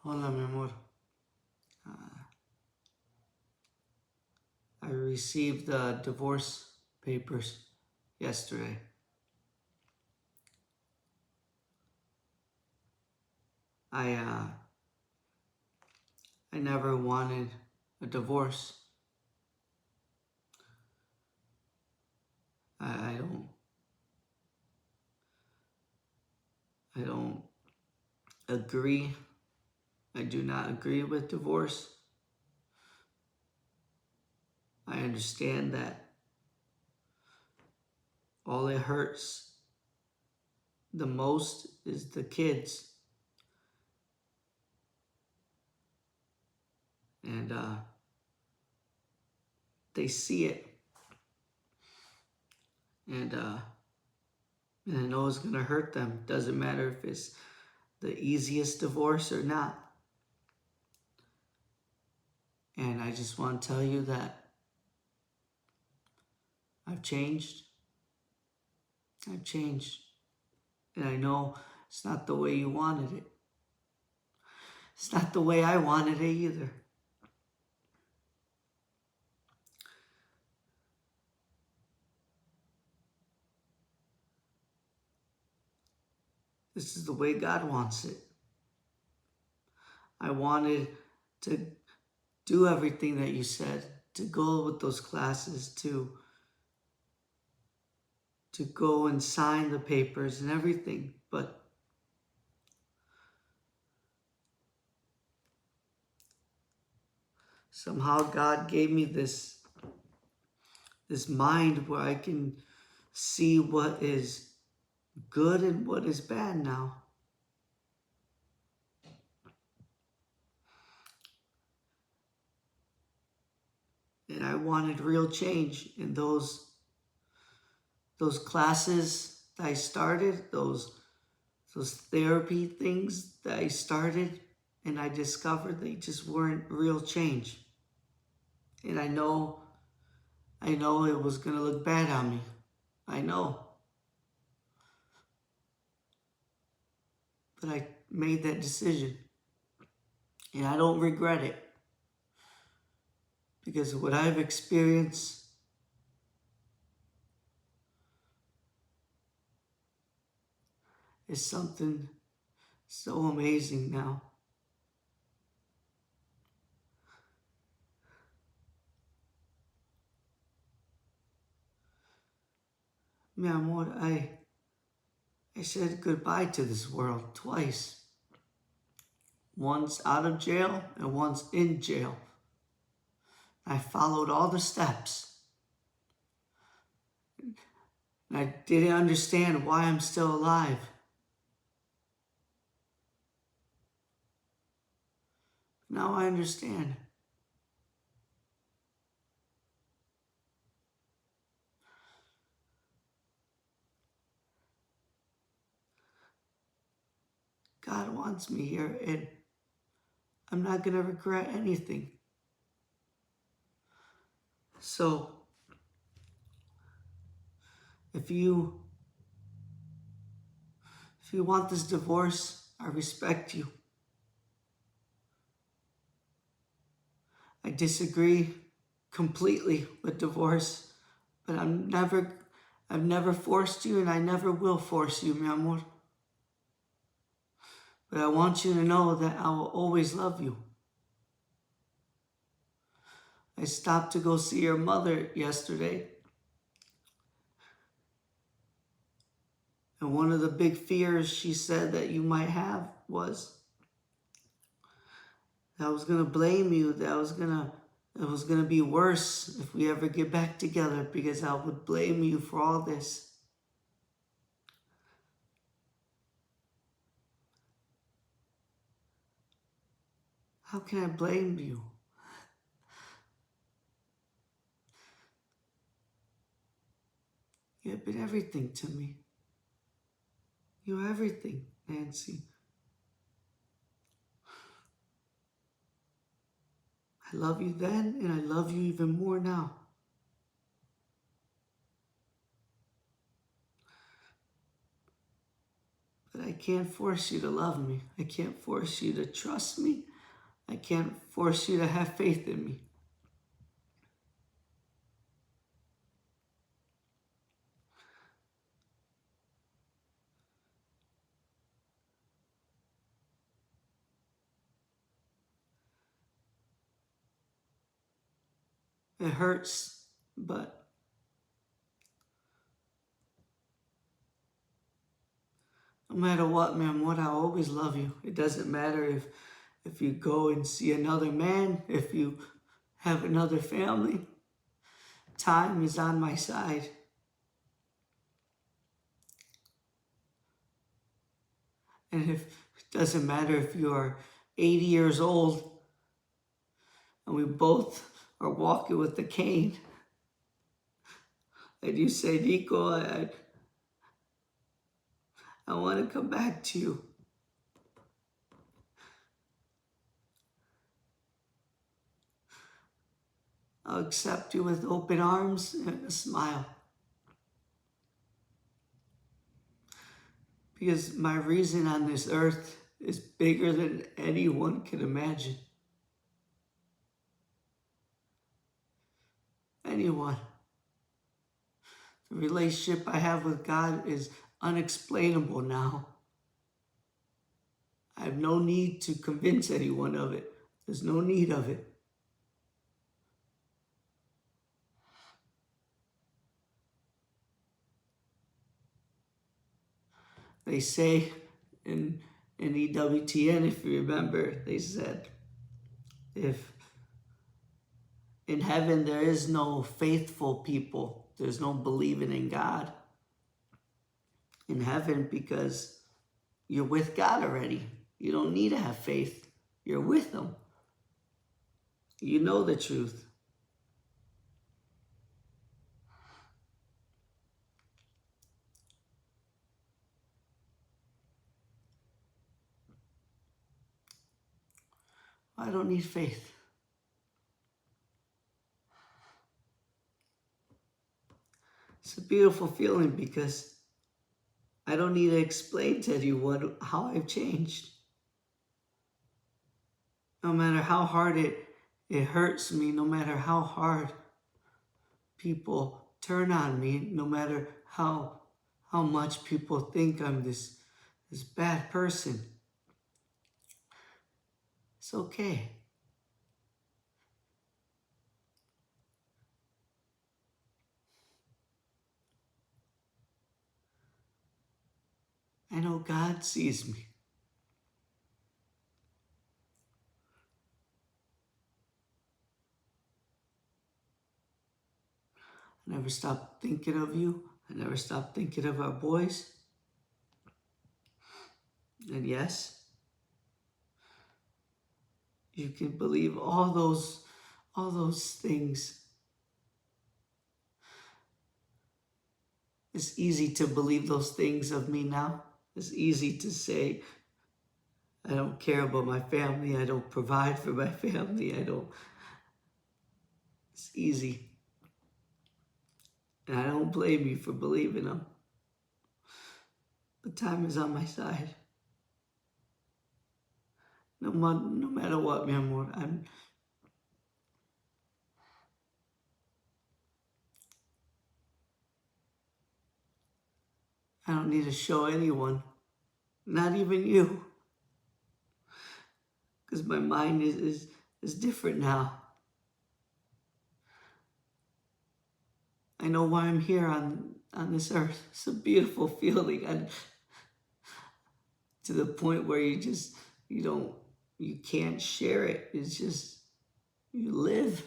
Hola, mi amor. Uh, I received the divorce papers yesterday. I uh, I never wanted a divorce. I don't agree. I do not agree with divorce. I understand that all it hurts the most is the kids, and they see it, and and I know it's gonna hurt them. Doesn't matter if it's the easiest divorce or not. And I just want to tell you that I've changed. I've changed. And I know it's not the way you wanted it. It's not the way I wanted it either. This is the way God wants it. I wanted to do everything that you said, to go with those classes, to go and sign the papers and everything. But somehow God gave me this mind where I can see what is good and what is bad now. And I wanted real change in those classes that I started, those therapy things that I started, and I discovered they just weren't real change. And I know it was gonna look bad on me. I know. But I made that decision. And I don't regret it. Because what I've experienced is something so amazing now. Mi amor, I said goodbye to this world twice. Once out of jail and once in jail. I followed all the steps. And I didn't understand why I'm still alive. Now I understand. God wants me here, and I'm not going to regret anything. So, if you want this divorce, I respect you. I disagree completely with divorce, but I've never forced you, and I never will force you, mi amor. But I want you to know that I will always love you. I stopped to go see your mother yesterday. And one of the big fears she said that you might have was that I was going to blame you, that it was going to be worse if we ever get back together because I would blame you for all this. How can I blame you? You have been everything to me. You're everything, Nancy. I love you then, and I love you even more now. But I can't force you to love me. I can't force you to trust me. I can't force you to have faith in me. It hurts, but no matter what, man, what I always love you. It doesn't matter if you go and see another man, if you have another family. Time is on my side. And if it doesn't matter if you are 80 years old and we both are walking with the cane, and you say, Nico, I want to come back to you. I'll accept you with open arms and a smile. Because my reason on this earth is bigger than anyone can imagine. Anyone. The relationship I have with God is unexplainable now. I have no need to convince anyone of it. There's no need of it. They say in EWTN, if you remember, they said, if in heaven there is no faithful people, there's no believing in God in heaven, because you're with God already. You don't need to have faith. You're with Him. You know the truth. I don't need faith. It's a beautiful feeling because I don't need to explain to anyone how I've changed. No matter how hard it hurts me, no matter how hard people turn on me, no matter how much people think I'm this bad person, it's okay. I know God sees me. I never stopped thinking of you. I never stopped thinking of our boys. And yes, you can believe all those things. It's easy to believe those things of me now. It's easy to say, I don't care about my family. I don't provide for my family. It's easy. And I don't blame you for believing them. But time is on my side. No matter what, mi amor, I don't need to show anyone, not even you, because my mind is different now. I know why I'm here on this earth. It's a beautiful feeling, and to the point where you can't share it. It's just, you live.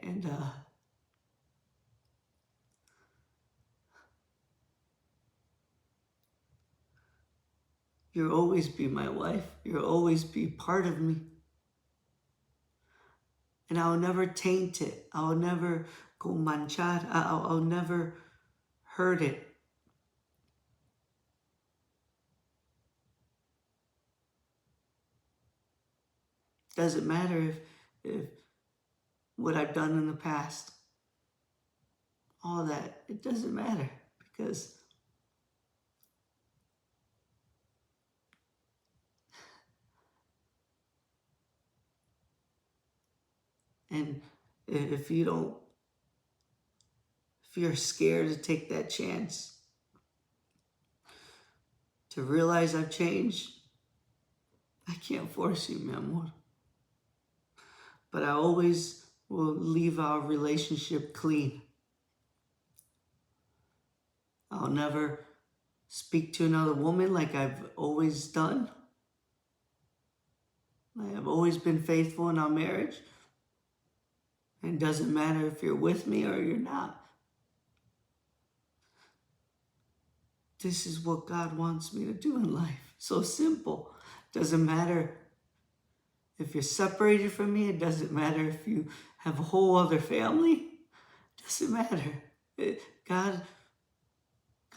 And you'll always be my wife. You'll always be part of me. And I'll never taint it. I'll never go manchar. I'll never hurt it. Doesn't matter if what I've done in the past, all that, it doesn't matter, because And if you don't, if you're scared to take that chance to realize I've changed, I can't force you, mi amor. But I always will leave our relationship clean. I'll never speak to another woman like I've always done. I have always been faithful in our marriage. And it doesn't matter if you're with me or you're not. This is what God wants me to do in life. So simple. Doesn't matter if you're separated from me. It doesn't matter if you have a whole other family. It doesn't matter. God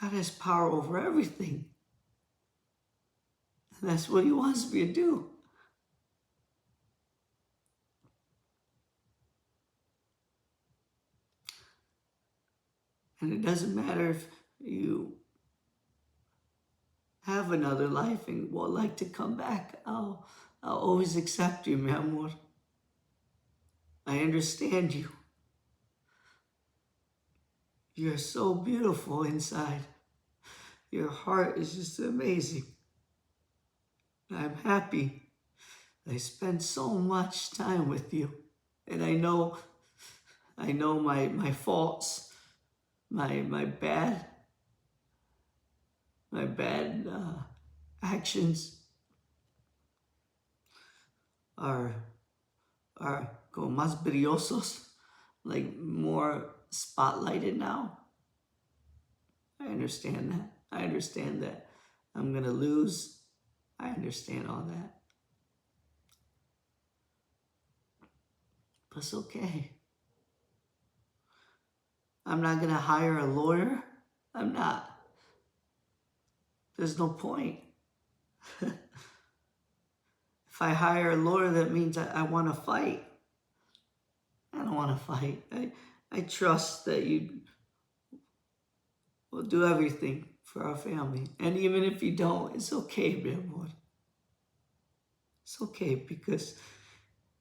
has power over everything. And that's what he wants me to do. And it doesn't matter if you have another life and would like to come back. I'll always accept you, mi amor. I understand you. You're so beautiful inside. Your heart is just amazing. I'm happy I spent so much time with you. And I know my faults, my bad actions are como más brillosos, like more spotlighted now. I understand that. I understand that I'm gonna lose. I understand all that. But it's okay. I'm not gonna hire a lawyer. I'm not. There's no point. If I hire a lawyer, that means I want to fight. I don't want to fight. I trust that you will do everything for our family. And even if you don't, it's okay, mi amor. It's okay, because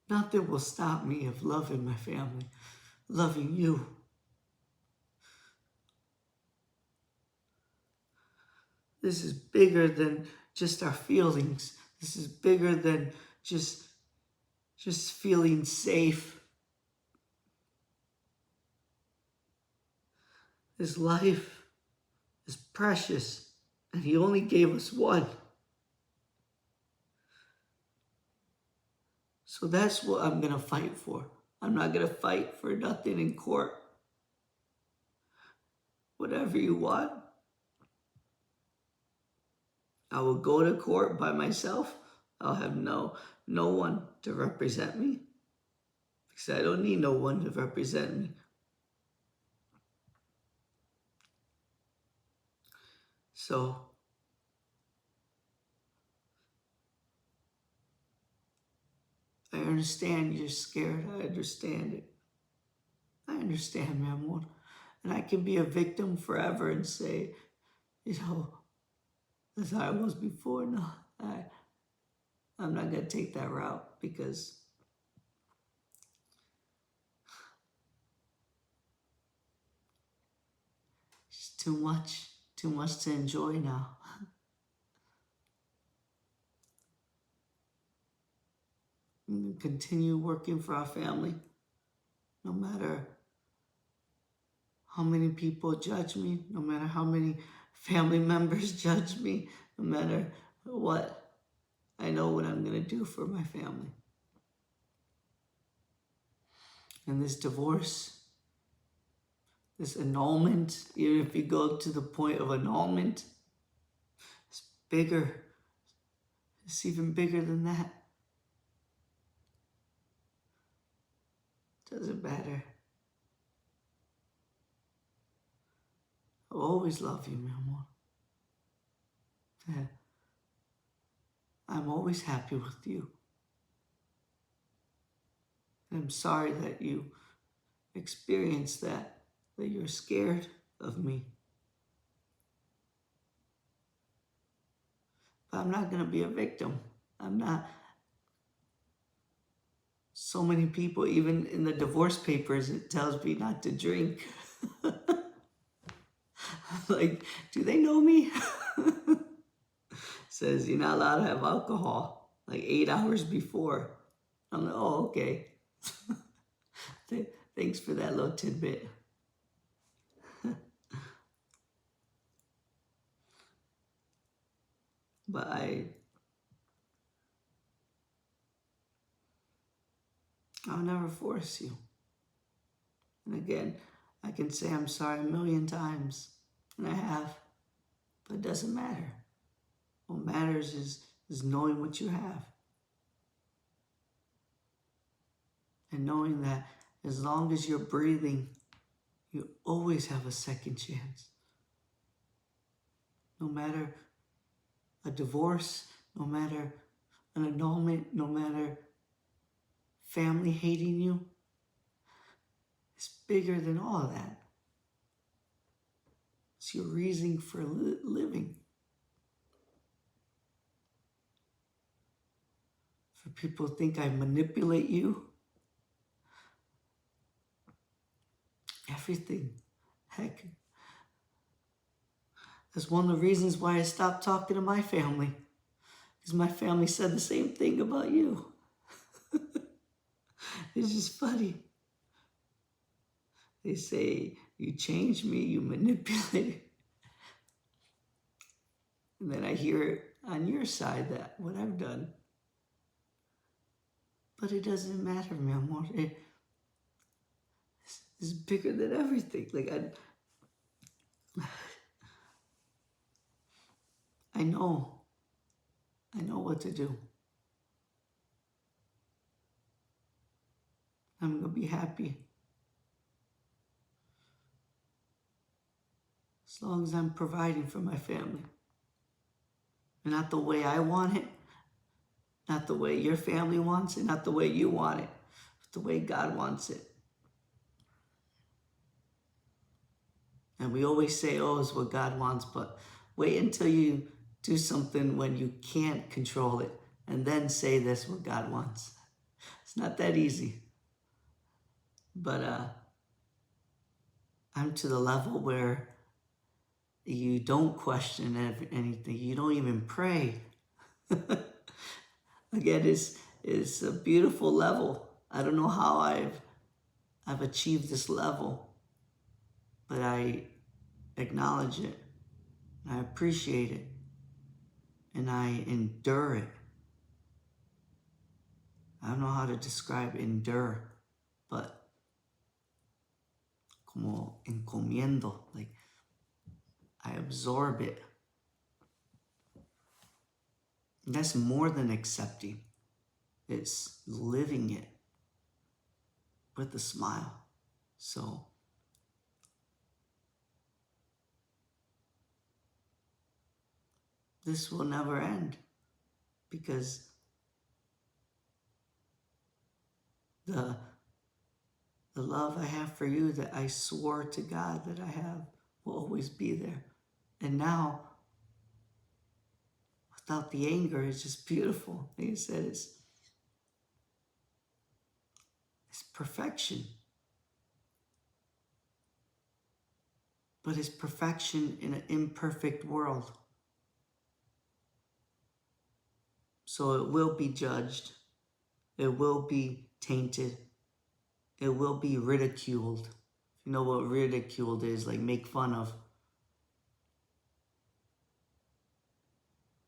nothing will stop me of loving my family, loving you. This is bigger than just our feelings. This is bigger than just feeling safe. This life is precious, and he only gave us one. So that's what I'm going to fight for. I'm not going to fight for nothing in court. Whatever you want, I will go to court by myself. I'll have no one to represent me, because I don't need no one to represent me. So I understand you're scared. I understand it. I understand, mi amor. And I can be a victim forever and say, as I was before. No, I'm not going to take that route, because it's too much to enjoy now. I'm going to continue working for our family, no matter how many people judge me, no matter how many family members judge me, no matter what. I know what I'm going to do for my family. And this divorce, this annulment, even if you go to the point of annulment, it's bigger. It's even bigger than that. Doesn't matter. I'll always love you, mi amor. Yeah. I'm always happy with you. And I'm sorry that you experienced that you're scared of me. But I'm not going to be a victim. I'm not so many people, even in the divorce papers, it tells me not to drink. Like, do they know me? Says you're not allowed to have alcohol like 8 hours before. I'm like, oh, okay. Thanks for that little tidbit. But I'll never force you. And again, I can say I'm sorry a million times, and I have, but it doesn't matter. What matters is knowing what you have. And knowing that as long as you're breathing, you always have a second chance. No matter a divorce, no matter an annulment, no matter family hating you, it's bigger than all of that. It's your reason for living. For people to think I manipulate you, everything. Heck, that's one of the reasons why I stopped talking to my family. Because my family said the same thing about you. It's just funny. They say, you changed me, you manipulated. And then I hear it on your side that what I've done. But it doesn't matter, mi amor. It's bigger than everything. Like, I know what to do. I'm gonna be happy. As long as I'm providing for my family. Not the way I want it, not the way your family wants it, not the way you want it, but the way God wants it. And we always say, oh, it's what God wants, but wait until you do something when you can't control it, and then say that's what God wants. It's not that easy. But I'm to the level where you don't question anything. You don't even pray. Again, it's a beautiful level. I don't know how I've achieved this level, but I acknowledge it. I appreciate it. And I endure it. I don't know how to describe endure, but como encomiendo, like I absorb it. And that's more than accepting. It's living it with a smile. So this will never end because the love I have for you that I swore to God that I have will always be there. And now, without the anger, it's just beautiful. Like I said, it's perfection. But it's perfection in an imperfect world. So it will be judged. It will be tainted. It will be ridiculed. If you know what ridiculed is, like make fun of.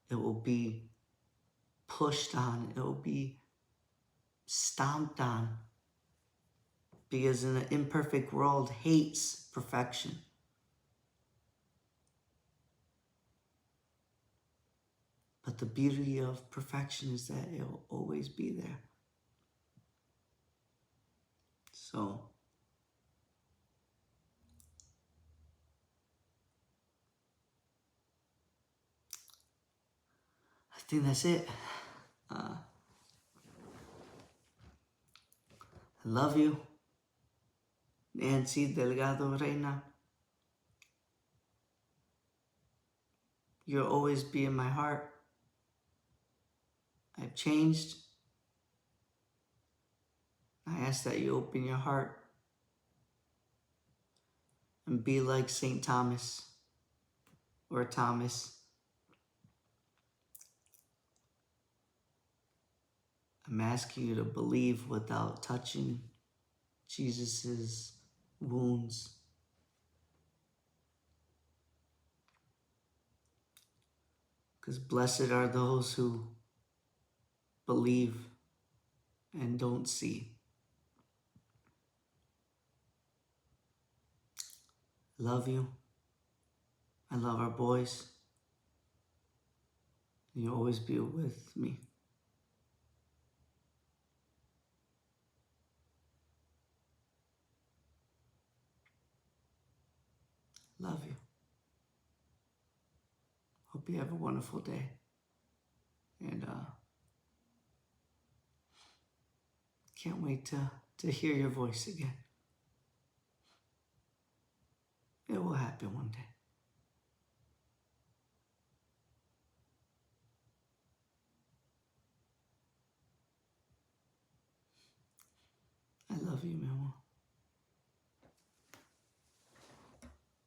It will be pushed on. It will be stomped on. Because in an imperfect world, hates perfection. But the beauty of perfection is that it will always be there. So, I think that's it. I love you. Nancy Delgado Reina. You'll always be in my heart. I've changed. I ask that you open your heart and be like St. Thomas or Thomas. I'm asking you to believe without touching Jesus's wounds. Because blessed are those who believe and don't see. I love you. I love our boys. You'll always be with me. Love you. Hope you have a wonderful day. And can't wait to hear your voice again. It will happen one day. I love you, mi amor.